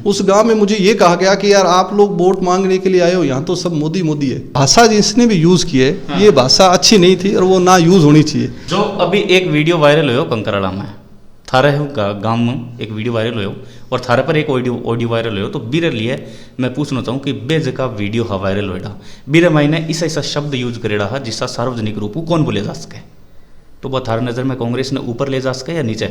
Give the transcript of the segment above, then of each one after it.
उस गांव में मुझे ये कहा गया कि यार आप लोग वोट मांगने के लिए आए हो, यहाँ तो सब मोदी मोदी है। भाषा जिसने भी यूज की है ये भाषा अच्छी नहीं थी और वो ना यूज होनी चाहिए। जो अभी एक वीडियो वायरल हो कंकराला में थारे गांव में एक वीडियो वायरल हो और थारे पर एक ऑडियो वायरल हो, तो बीरे लिए मैं पूछना चाहूँ कि बेज का वीडियो हा वायरल होगा बीरे मायने ऐसा ऐसा शब्द यूज करेड़ा है जिसका सार्वजनिक रूप कौन बोले जा सके, तो वह थारे नज़र में कांग्रेस ने ऊपर ले जा सके या नीचे?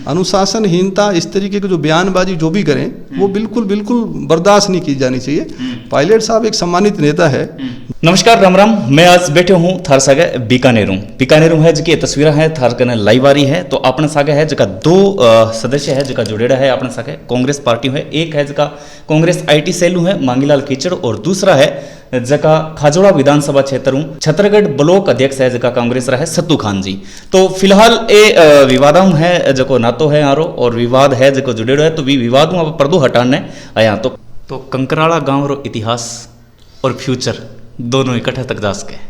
अनुशासनहीनता, इस तरीके की जो बयानबाजी जो भी करें वो बिल्कुल बिल्कुल बर्दाश्त नहीं की जानी चाहिए। पायलट साहब एक सम्मानित नेता है। नमस्कार, राम राम। मैं आज बैठे हूँ थार सागे बीकानेर है जिसकी तस्वीर है थार कने लाइव आ रही है। तो अपने सागे है जगह दो सदस्य है जगह जुड़ेड़ा है अपने सागे कांग्रेस पार्टी है। एक है जगह कांग्रेस IT सेलू है मांगीलाल कीचड़ और दूसरा है जगह खाजोड़ा विधानसभा क्षेत्र छत्तरगढ़ ब्लॉक अध्यक्ष है जगह कांग्रेस रहा है सत्तू खान जी। तो फिलहाल ये विवादम है जको नातो है यारो और विवाद है जको जुड़ेड़ो है, तो विवाद अब पर्दो हटाने आया। तो कंकराला गांव रो इतिहास और फ्यूचर दोनों इकट्ठे तक जा सके।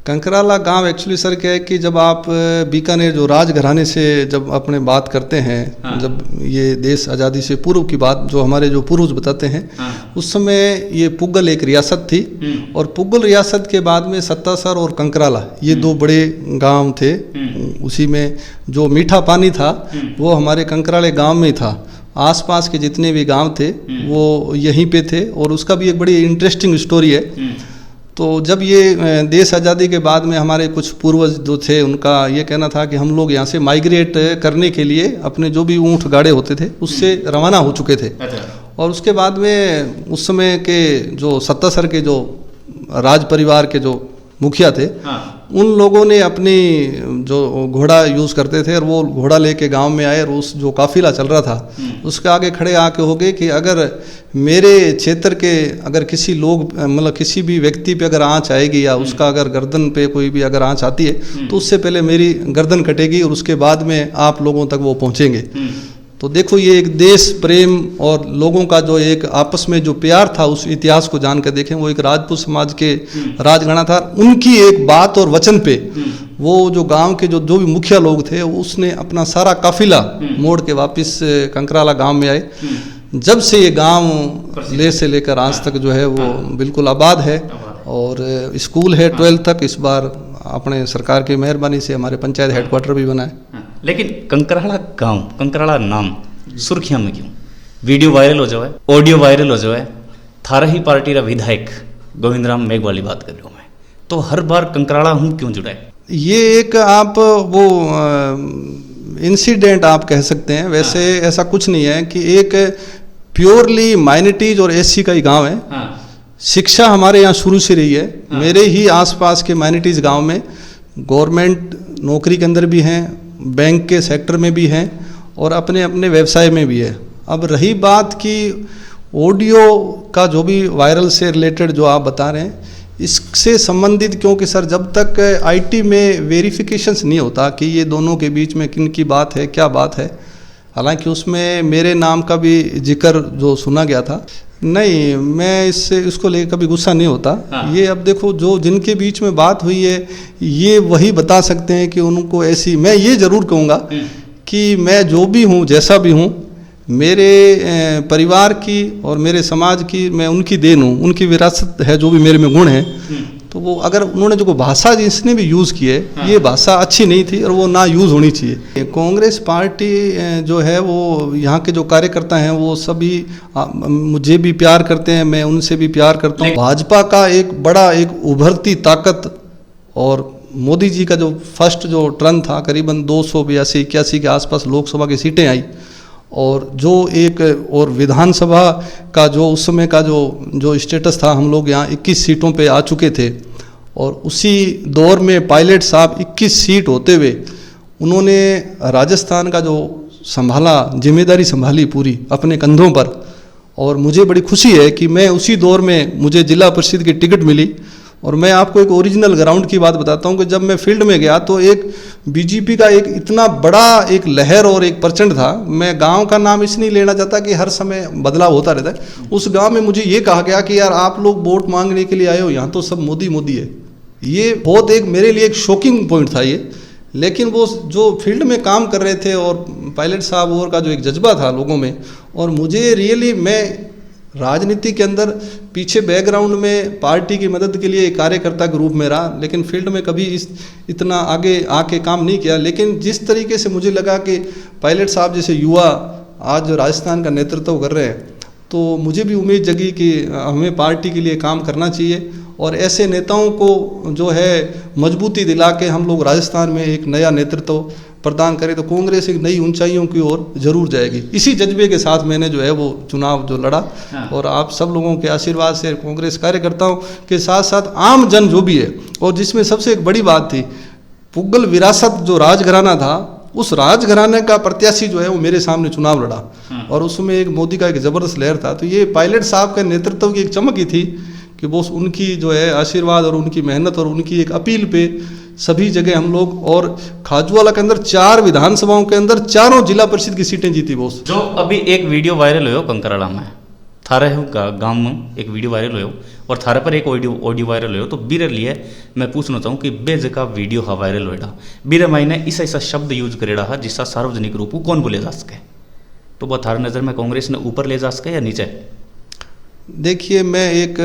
कंकराला गांव एक्चुअली सर क्या है कि जब आप बीकानेर जो राजघराने से जब अपने बात करते हैं, जब ये देश आज़ादी से पूर्व की बात जो हमारे जो पूर्वज बताते हैं, उस समय ये पुगल एक रियासत थी और पुगल रियासत के बाद में सत्तासर और कंकराला ये दो बड़े गांव थे। उसी में जो मीठा पानी था वो हमारे कंकराले गांव में ही था। आसपास के जितने भी गांव थे वो यहीं पे थे और उसका भी एक बड़ी इंटरेस्टिंग स्टोरी है। तो जब ये देश आज़ादी के बाद में हमारे कुछ पूर्वज जो थे उनका ये कहना था कि हम लोग यहाँ से माइग्रेट करने के लिए अपने जो भी ऊँट गाड़े होते थे उससे रवाना हो चुके थे। और उसके बाद में उस समय के जो सत्तासर के जो राज परिवार के जो मुखिया थे उन लोगों ने अपनी जो घोड़ा यूज़ करते थे और वो घोड़ा लेके गांव में आए और उस जो काफिला चल रहा था उसके आगे खड़े आके हो गए कि अगर मेरे क्षेत्र के अगर किसी लोग मतलब किसी भी व्यक्ति पे अगर आँच आएगी या उसका अगर गर्दन पे कोई भी अगर आँच आती है तो उससे पहले मेरी गर्दन कटेगी और उसके बाद में आप लोगों तक वो पहुँचेंगे। तो देखो ये एक देश प्रेम और लोगों का जो एक आपस में जो प्यार था उस इतिहास को जान कर देखें, वो एक राजपूत समाज के राजगणा था। उनकी एक बात और वचन पे वो जो गांव के जो भी मुखिया लोग थे उसने अपना सारा काफिला मोड़ के वापस कंकराला गांव में आए। जब से ये गांव ले से लेकर आज तक जो है वो बिल्कुल आबाद है और स्कूल है 12 तक। इस बार अपने सरकार की मेहरबानी से हमारे पंचायत हेडक्वार्टर भी बना है। लेकिन कंकराला गांव, कंकराला नाम सुर्खियां में क्यों? वीडियो वायरल हो जाए, ऑडियो वायरल हो जाए, थारा ही पार्टी का विधायक गोविंद राम मेघवाली बात कर रहा हूँ मैं, तो हर बार कंकराला हूँ क्यों जुड़ा है? ये एक आप वो इंसिडेंट आप कह सकते हैं। वैसे ऐसा कुछ नहीं है कि एक प्योरली माइनॉरिटीज और SC का ही गांव है। शिक्षा हमारे यहाँ शुरू से रही है। मेरे ही आसपास के माइनॉरिटीज गांव में गवर्नमेंट नौकरी के अंदर भी हैं, बैंक के सेक्टर में भी हैं और अपने अपने व्यवसाय में भी है। अब रही बात कि ऑडियो का जो भी वायरल से रिलेटेड जो आप बता रहे हैं इससे संबंधित, क्योंकि सर जब तक IT में वेरिफिकेशंस नहीं होता कि ये दोनों के बीच में किन की बात है क्या बात है, हालांकि उसमें मेरे नाम का भी जिक्र जो सुना गया था, नहीं मैं इसको लेकर कभी गुस्सा नहीं होता। ये अब देखो जो जिनके बीच में बात हुई है ये वही बता सकते हैं कि उनको ऐसी, मैं ये ज़रूर कहूँगा कि मैं जो भी हूँ जैसा भी हूँ मेरे परिवार की और मेरे समाज की मैं उनकी देन हूँ, उनकी विरासत है जो भी मेरे में गुण है। तो वो अगर उन्होंने जो भाषा जिसने भी यूज़ की है ये भाषा अच्छी नहीं थी और वो ना यूज़ होनी चाहिए। कांग्रेस पार्टी जो है वो यहाँ के जो कार्यकर्ता हैं वो सभी मुझे भी प्यार करते हैं, मैं उनसे भी प्यार करता हूँ। भाजपा का एक बड़ा एक उभरती ताकत और मोदी जी का जो फर्स्ट जो टर्न था करीबन 282-81 के आसपास लोकसभा की सीटें आई और जो एक और विधानसभा का जो उस समय का जो स्टेटस था, हम लोग यहाँ 21 सीटों पे आ चुके थे और उसी दौर में पायलट साहब 21 सीट होते हुए उन्होंने राजस्थान का जो संभाला, जिम्मेदारी संभाली पूरी अपने कंधों पर। और मुझे बड़ी खुशी है कि मैं उसी दौर में मुझे जिला परिषद की टिकट मिली। और मैं आपको एक ओरिजिनल ग्राउंड की बात बताता हूँ कि जब मैं फील्ड में गया तो एक बीजेपी का एक इतना बड़ा एक लहर और एक प्रचंड था। मैं गांव का नाम इसलिए लेना चाहता कि हर समय बदलाव होता रहता है। उस गांव में मुझे ये कहा गया कि यार आप लोग वोट मांगने के लिए आए हो, यहाँ तो सब मोदी मोदी है। ये बहुत एक मेरे लिए एक शॉकिंग पॉइंट था ये। लेकिन वो जो फील्ड में काम कर रहे थे और पायलट साहब और का जो एक जज्बा था लोगों में, और मुझे रियली, मैं राजनीति के अंदर पीछे बैकग्राउंड में पार्टी की मदद के लिए कार्यकर्ता के रूप में रहा, लेकिन फील्ड में कभी इतना आगे आके काम नहीं किया। लेकिन जिस तरीके से मुझे लगा कि पायलट साहब जैसे युवा आज जो राजस्थान का नेतृत्व कर रहे हैं, तो मुझे भी उम्मीद जगी कि हमें पार्टी के लिए काम करना चाहिए और ऐसे नेताओं को जो है मजबूती दिला के हम लोग राजस्थान में एक नया नेतृत्व प्रदान करें तो कांग्रेस एक नई ऊंचाइयों की ओर जरूर जाएगी। इसी जज्बे के साथ मैंने जो है वो चुनाव जो लड़ा। हाँ। और आप सब लोगों के आशीर्वाद से, कांग्रेस कार्यकर्ताओं के साथ साथ आम जन जो भी है, और जिसमें सबसे एक बड़ी बात थी, पुगल विरासत जो राजघराना था, उस राजघराने का प्रत्याशी जो है वो मेरे सामने चुनाव लड़ा। हाँ। और उसमें एक मोदी का एक जबरदस्त लहर था। तो ये पायलट साहब के नेतृत्व की एक चमक ही थी कि वो उनकी जो है आशीर्वाद और उनकी मेहनत और उनकी एक अपील पे सभी जगह हम लोग, और खाजूवाला के अंदर 4 विधानसभाओं के अंदर 4 जिला परिषद की सीटें जीती बोस। जो अभी एक वीडियो वायरल हो कंकराला में, थारे गांव में एक वीडियो वायरल हो और थारे पर एक ऑडियो वायरल हो, तो बीरे लिए मैं पूछना चाहूँ कि बेज का वीडियो हा वायरल होएगा, बीरे मायने ऐसा शब्द यूज करेगा है जिसका सार्वजनिक रूप कौन बोले जा सके, तो वह थारे नज़र में कांग्रेस ने ऊपर ले जा सके या नीचे? देखिए, मैं एक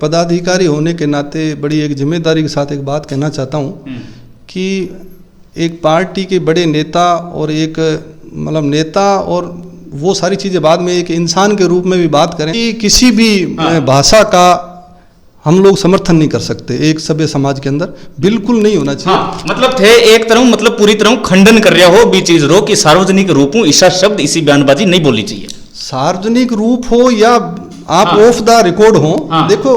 पदाधिकारी होने के नाते बड़ी एक जिम्मेदारी के साथ एक बात कहना चाहता हूँ कि एक पार्टी के बड़े नेता और एक मतलब नेता और वो सारी चीज़ें बाद में, एक इंसान के रूप में भी बात करें कि किसी भी भाषा का हम लोग समर्थन नहीं कर सकते एक सभ्य समाज के अंदर, बिल्कुल नहीं होना चाहिए। हाँ, मतलब थे एक तरह मतलब पूरी तरह खंडन कर रहा हो भी चीज रो कि सार्वजनिक रूप हूँ ईसा शब्द इसी बयानबाजी नहीं बोलनी चाहिए। सार्वजनिक रूप हो या आप ऑफ द रिकॉर्ड हो, देखो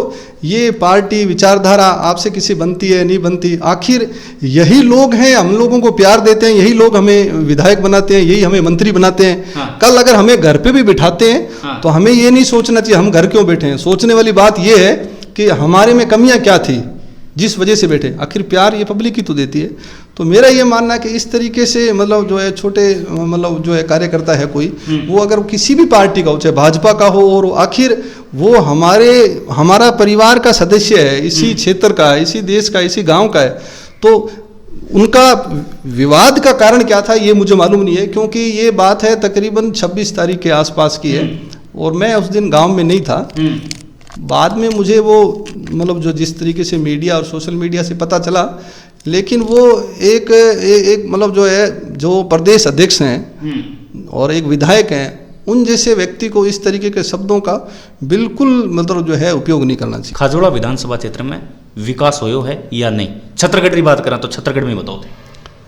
ये पार्टी विचारधारा आपसे किसी बनती है नहीं बनती, आखिर यही लोग हैं हम लोगों को प्यार देते हैं, यही लोग हमें विधायक बनाते हैं, यही हमें मंत्री बनाते हैं। कल अगर हमें घर पे भी बिठाते हैं तो हमें ये नहीं सोचना चाहिए हम घर क्यों बैठे हैं, सोचने वाली बात ये है कि हमारे में कमियां क्या थी जिस वजह से बैठे। आखिर प्यार ये पब्लिक ही तो देती है। तो मेरा ये मानना है कि इस तरीके से मतलब जो है छोटे मतलब जो है कार्यकर्ता है कोई, वो अगर किसी भी पार्टी का हो, चाहे भाजपा का हो, और आखिर वो हमारा परिवार का सदस्य है, इसी क्षेत्र का है, इसी देश का, इसी गांव का है, तो उनका विवाद का कारण क्या था ये मुझे मालूम नहीं है, क्योंकि ये बात है तकरीबन 26 तारीख के आसपास की है और मैं उस दिन गांव में नहीं था। बाद में मुझे वो मतलब जो जिस तरीके से मीडिया और सोशल मीडिया से पता चला, लेकिन वो एक मतलब जो है जो प्रदेश अध्यक्ष हैं और एक विधायक हैं, उन जैसे व्यक्ति को इस तरीके के शब्दों का बिल्कुल मतलब जो है उपयोग नहीं करना चाहिए। खाजोड़ा विधानसभा क्षेत्र में विकास होयो है या नहीं? छत्तीसगढ़ की बात करें तो छत्तीसगढ़ में बताओ।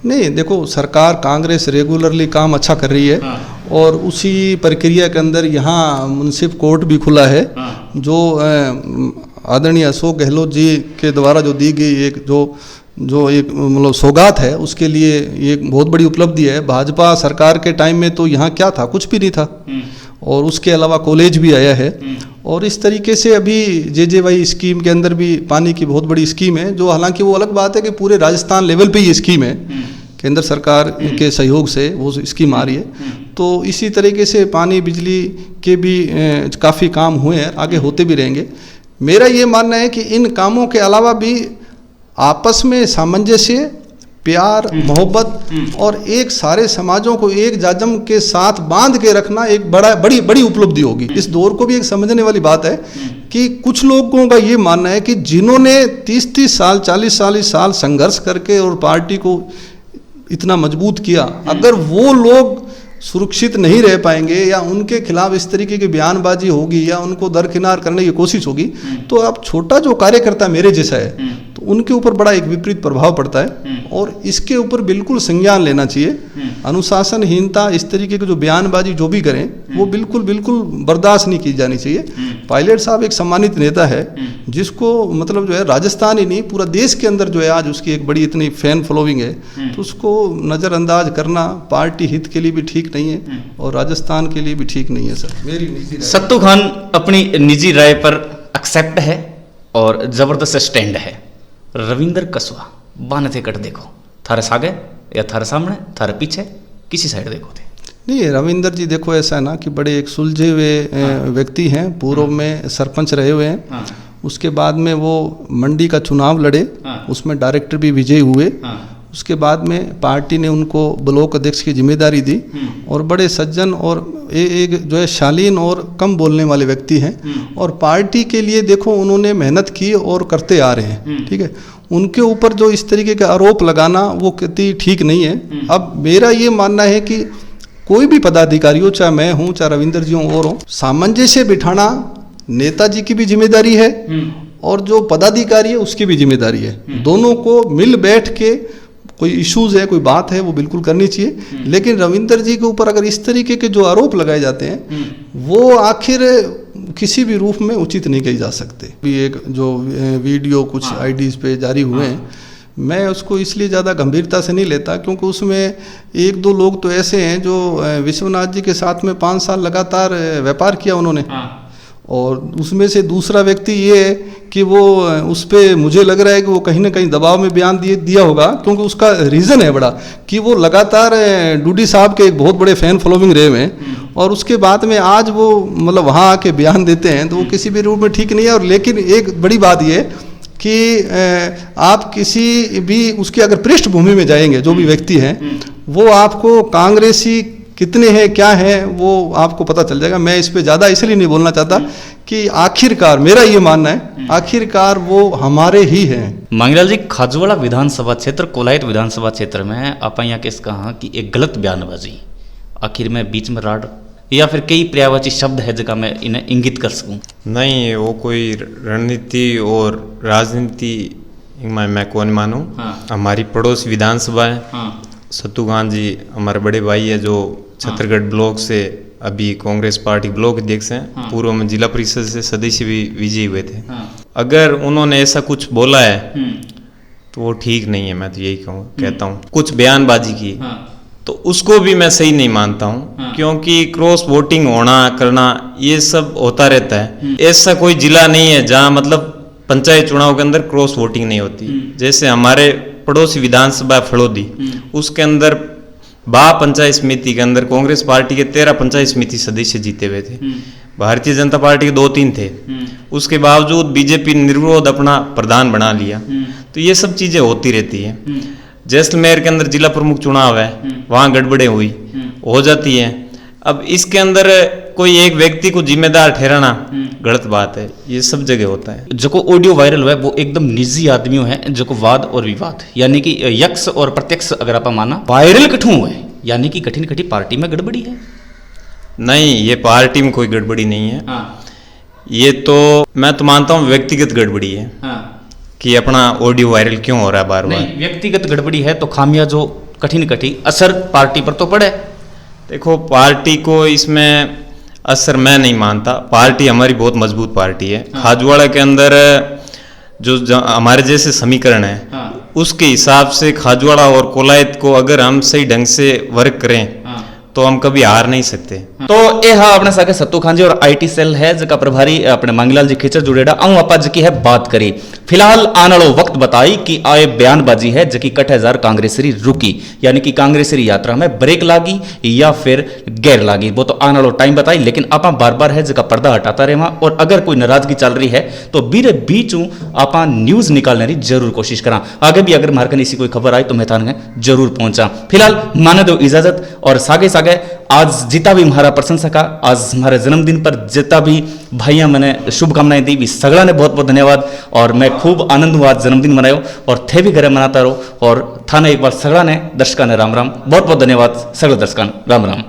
नहीं, देखो सरकार कांग्रेस रेगुलरली काम अच्छा कर रही है। हाँ। और उसी प्रक्रिया के अंदर यहाँ मुंसिफ कोर्ट भी खुला है। हाँ। जो आदरणीय अशोक गहलोत जी के द्वारा जो दी गई एक जो एक मतलब सौगात है, उसके लिए एक बहुत बड़ी उपलब्धि है। भाजपा सरकार के टाइम में तो यहाँ क्या था, कुछ भी नहीं था, और उसके अलावा कॉलेज भी आया है। और इस तरीके से अभी JJY स्कीम के अंदर भी पानी की बहुत बड़ी स्कीम है, जो हालांकि वो अलग बात है कि पूरे राजस्थान लेवल पे ये स्कीम है, केंद्र सरकार के सहयोग से वो स्कीम आ रही है। तो इसी तरीके से पानी बिजली के भी काफ़ी काम हुए हैं, आगे होते भी रहेंगे। मेरा ये मानना है कि इन कामों के अलावा भी आपस में सामंजस्य, प्यार, मोहब्बत और एक सारे समाजों को एक जाजम के साथ बांध के रखना एक बड़ी उपलब्धि होगी। इस दौर को भी एक समझने वाली बात है कि कुछ लोगों का ये मानना है कि जिन्होंने 30 साल 40 साल संघर्ष करके और पार्टी को इतना मजबूत किया, अगर वो लोग सुरक्षित नहीं रह पाएंगे या उनके खिलाफ इस तरीके की बयानबाजी होगी या उनको दरकिनार करने की कोशिश होगी, तो अब छोटा जो कार्यकर्ता मेरे जैसा है तो उनके ऊपर बड़ा एक विपरीत प्रभाव पड़ता है और इसके ऊपर बिल्कुल संज्ञान लेना चाहिए। अनुशासनहीनता, इस तरीके की जो बयानबाजी जो भी करें वो बिल्कुल बर्दाश्त नहीं की जानी चाहिए। पायलट साहब एक सम्मानित नेता है जिसको मतलब जो है राजस्थान ही नहीं पूरा देश के अंदर जो है आज उसकी एक बड़ी इतनी फैन फॉलोइंग है, तो उसको नज़रअंदाज करना पार्टी हित के लिए भी ठीक नहीं है और राजस्थान के लिए भी ठीक नहीं है। सर मेरी निजी राय। सत्तू खान अपनी निजी राय पर एक्सेप्ट है और जबरदस्त स्टैंड है। रविंदर कसवा बाने थे कट देखो, थारे सागे या थारे सामने, थारे पीछे, किसी साइड देखो थे? नहीं, रविंदर जी देखो ऐसा है ना कि बड़े एक सुलझे हुए व्यक्ति हैं, पूर्व में सरपंच रहे हुए हैं। उसके बाद में वो मंडी का चुनाव लड़े, उसमें डायरेक्टर भी विजयी हुए। उसके बाद में पार्टी ने उनको ब्लॉक अध्यक्ष की जिम्मेदारी दी और बड़े सज्जन और एक जो है शालीन और कम बोलने वाले व्यक्ति हैं और पार्टी के लिए देखो उन्होंने मेहनत की और करते आ रहे हैं, ठीक है। उनके ऊपर जो इस तरीके का आरोप लगाना वो कितनी ठीक नहीं है। अब मेरा ये मानना है कि कोई भी पदाधिकारी हो, चाहे मैं हूँ चाहे रविंदर जी हों और हों, सामंजस्य बिठाना नेताजी की भी जिम्मेदारी है और जो पदाधिकारी है उसकी भी जिम्मेदारी है। दोनों को मिल बैठ के कोई इश्यूज है, कोई बात है, वो बिल्कुल करनी चाहिए। लेकिन रविंदर जी के ऊपर अगर इस तरीके के जो आरोप लगाए जाते हैं वो आखिर किसी भी रूप में उचित नहीं कही जा सकते। भी एक जो वीडियो कुछ आईडीज पे जारी हुए हैं, मैं उसको इसलिए ज़्यादा गंभीरता से नहीं लेता क्योंकि उसमें एक दो लोग तो ऐसे हैं जो विश्वनाथ जी के साथ में 5 साल लगातार व्यापार किया उन्होंने, और उसमें से दूसरा व्यक्ति ये है कि वो उस पर मुझे लग रहा है कि वो कहीं ना कहीं दबाव में बयान दिया होगा, क्योंकि उसका रीज़न है बड़ा कि वो लगातार डूडी साहब के एक बहुत बड़े फ़ैन फॉलोइंग रहे हुए हैं और उसके बाद में आज वो मतलब वहाँ आके बयान देते हैं, तो वो किसी भी रूप में ठीक नहीं है। और लेकिन एक बड़ी बात ये कि आप किसी भी उसके अगर पृष्ठभूमि में जाएंगे, जो भी व्यक्ति हैं वो आपको कांग्रेसी कितने हैं क्या है वो आपको पता चल जाएगा। मैं इस पे ज़्यादा इसलिए नहीं बोलना चाहता कि आखिरकार मेरा ये मानना है आखिरकार वो हमारे ही हैं। मांगीलाल जी, खाजूवाड़ा विधानसभा क्षेत्र, कोलायत विधानसभा क्षेत्र में आप यहाँ किस कहा कि एक गलत बयानबाजी आखिर में बीच में राड या फिर कई पर्यायवाची शब्द है जगह मैं इन्हें इंगित कर सकूं? नहीं, वो कोई रणनीति और राजनीति मैं कौन मानूं। हमारी पड़ोस विधानसभा है। सत्तूखान जी हमारे बड़े भाई है जो छत्तीसगढ़ ब्लॉक से अभी कांग्रेस पार्टी ब्लॉक अध्यक्ष हैं। पूर्व में जिला परिषद से सदस्य भी विजयी हुए थे। अगर उन्होंने ऐसा कुछ बोला है तो वो ठीक नहीं है, मैं तो यही कहता हूँ। कुछ बयानबाजी की तो उसको भी मैं सही नहीं मानता हूँ, क्योंकि क्रॉस वोटिंग होना करना ये सब होता रहता है। ऐसा कोई जिला नहीं है जहाँ मतलब पंचायत चुनाव के अंदर क्रॉस वोटिंग नहीं होती। जैसे हमारे पड़ोसी विधानसभा फलोदी, उसके अंदर पंचायत समिति के अंदर कांग्रेस पार्टी के 13 पंचायत समिति सदस्य जीते हुए थे। भारतीय जनता पार्टी के 2-3 थे। उसके बावजूद बीजेपी निर्विरोध अपना प्रधान बना लिया। तो ये सब चीजें होती रहती है। जैसलमेर के अंदर जिला प्रमुख चुनाव है, वहां गड़बड़े हो जाती है। अब इसके अंदर कोई एक व्यक्ति को जिम्मेदार ठहराना गलत बात है, ये सब जगह होता है। जो को ऑडियो वायरल हुआ है वो एकदम निजी आदमियों है, जो को वाद और विवाद यानी कि यक्ष और प्रत्यक्ष अगर आप माना वायरल कठू है, यानी कि कठिन कठिन पार्टी में गड़बड़ी है। नहीं, ये पार्टी में कोई गड़बड़ी नहीं है। ये तो मैं तो मानता हूँ व्यक्तिगत गड़बड़ी है कि अपना ऑडियो वायरल क्यों हो रहा है बार बार। व्यक्तिगत गड़बड़ी है तो खामिया जो कठिन असर पार्टी पर तो पड़े। देखो, पार्टी को इसमें असर मैं नहीं मानता। पार्टी हमारी बहुत मजबूत पार्टी है। खाजूवाड़ा के अंदर जो हमारे जैसे समीकरण है उसके हिसाब से खाजूवाड़ा और कोलायत को अगर हम सही ढंग से वर्क करें तो हम कभी हार नहीं सकते। तो ये हाँ अपने साथ सत्तूखान जी और आईटी सेल है जका प्रभारी अपने मांगीलाल जी खिचर जुड़ेड़ा आऊँ आपा जकी है बात करी। फिलहाल आने वालो वक्त बताई कि आए बयानबाजी है जकी 6000 कांग्रेसरी रुकी, यानी कि कांग्रेसरी यात्रा में ब्रेक लागी या फिर गैर लागी, वो तो आने वालो टाइम बताई। लेकिन आपा बार बार है जका पर्दा हटाता रहे वहां, और अगर कोई नाराजगी चल रही है तो बीरे बीचू आपा न्यूज निकालने की जरूर कोशिश करा। आगे भी अगर मार्कन इसी कोई खबर आई तो मैं थाने जरूर पहुंचा। फिलहाल माने दो इजाजत, और सागे सागे आज जितना भी हमारा प्रशंसक का आज हमारे जन्मदिन पर जितना भी भाइयों मैंने शुभकामनाएं दी भी सगड़ा ने बहुत बहुत धन्यवाद। और मैं खूब आनंद हुआ जन्मदिन मनायो और थे भी घरे मनाता रहो। और थाने एक बार सगड़ा ने दर्शका ने राम राम, बहुत बहुत धन्यवाद सगड़ा दर्शका राम राम।